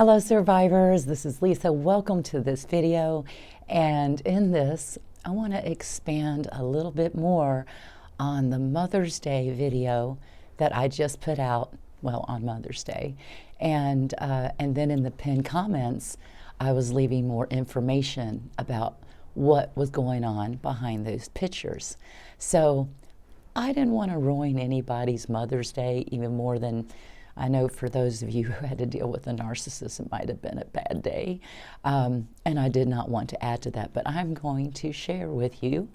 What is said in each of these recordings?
Hello survivors, this is Lisa. Welcome to this video, and in this I want to expand a little bit more on the Mother's Day video that I just put out, well, on Mother's Day, and then in the pinned comments I was leaving more information about what was going on behind those pictures. So I didn't want to ruin anybody's Mother's Day even more than I know for those of you who had to deal with a narcissist, it might have been a bad day. And I did not want to add to that, but I'm going to share with you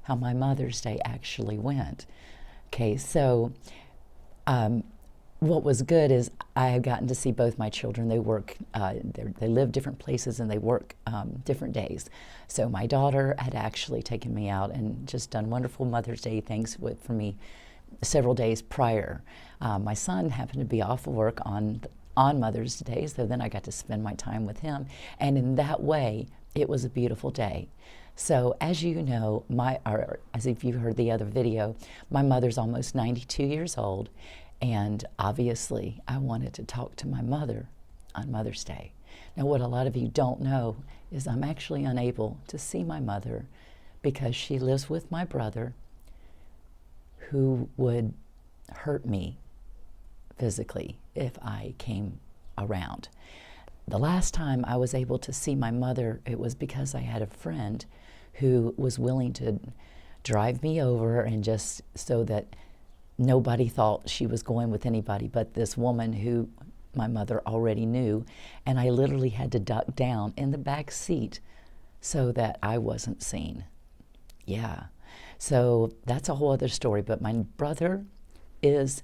how my Mother's Day actually went. Okay, so what was good is I have gotten to see both my children. They work, they live different places and they work different days. So my daughter had actually taken me out and just done wonderful Mother's Day things for me several days prior. My son happened to be off of work on Mother's Day, so then I got to spend my time with him, and in that way it was a beautiful day. So as you know, as if you heard the other video, my mother's almost 92 years old, and obviously I wanted to talk to my mother on Mother's Day. Now what a lot of you don't know is I'm actually unable to see my mother because she lives with my brother, who would hurt me physically if I came around. The last time I was able to see my mother, it was because I had a friend who was willing to drive me over, and just so that nobody thought she was going with anybody but this woman who my mother already knew, and I literally had to duck down in the back seat so that I wasn't seen. Yeah. So that's a whole other story, but my brother is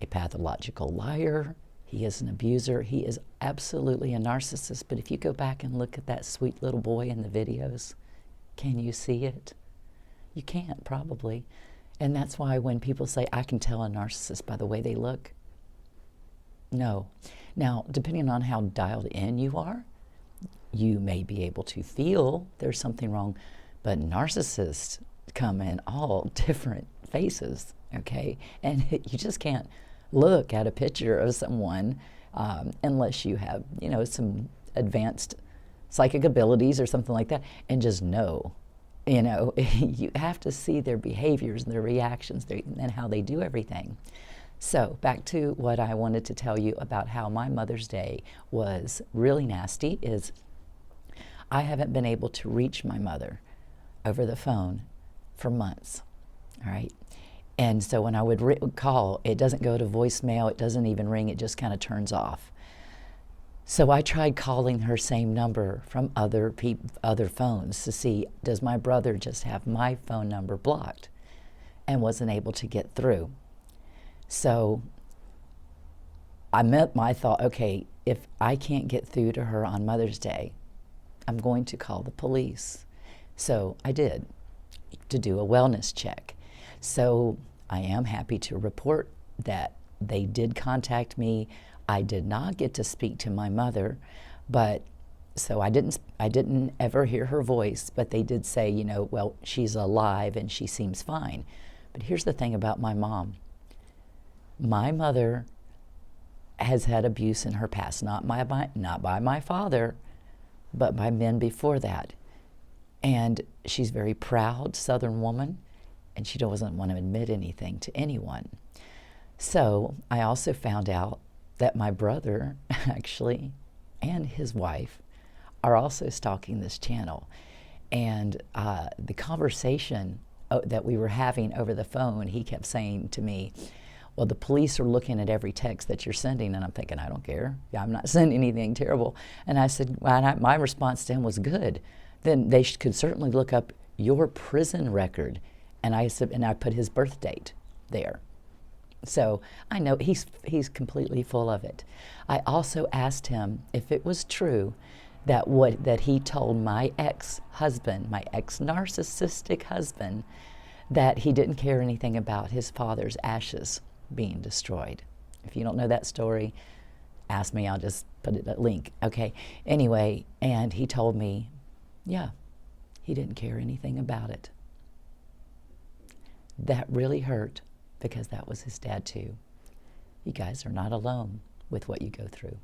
a pathological liar. He is an abuser. He is absolutely a narcissist, but if you go back and look at that sweet little boy in the videos, can you see it? You can't, probably. And that's why when people say, I can tell a narcissist by the way they look, no. Now, depending on how dialed in you are, you may be able to feel there's something wrong, but narcissists come in all different faces, okay? And you just can't look at a picture of someone unless you have, you know, some advanced psychic abilities or something like that, and just know, you know, you have to see their behaviors and their reactions and how they do everything. So back to what I wanted to tell you about how my Mother's Day was really nasty is I haven't been able to reach my mother over the phone for months, all right? And so when I would call, it doesn't go to voicemail, it doesn't even ring, it just kind of turns off. So I tried calling her same number from other phones to see, does my brother just have my phone number blocked, and wasn't able to get through. So I thought, okay, if I can't get through to her on Mother's Day, I'm going to call the police. So I did, to do a wellness check. So I am happy to report that they did contact me. I did not get to speak to my mother, but so I didn't ever hear her voice, but they did say, you know, well, she's alive and she seems fine. But here's the thing about my mom. My mother has had abuse in her past, not by my father, but by men before that. And she's a very proud Southern woman, and she doesn't want to admit anything to anyone. So I also found out that my brother, actually, and his wife are also stalking this channel. And the conversation that we were having over the phone, he kept saying to me, well, the police are looking at every text that you're sending. And I'm thinking, I don't care. Yeah, I'm not sending anything terrible. And I said, well, my response to him was good. Then they could certainly look up your prison record. And I said, and I put his birth date there. So I know he's completely full of it. I also asked him if it was true that that he told my ex-husband, my ex-narcissistic husband, that he didn't care anything about his father's ashes being destroyed. If you don't know that story, ask me, I'll just put it a link. Okay, anyway, and he told me, yeah, he didn't care anything about it. That really hurt, because that was his dad too. You guys are not alone with what you go through.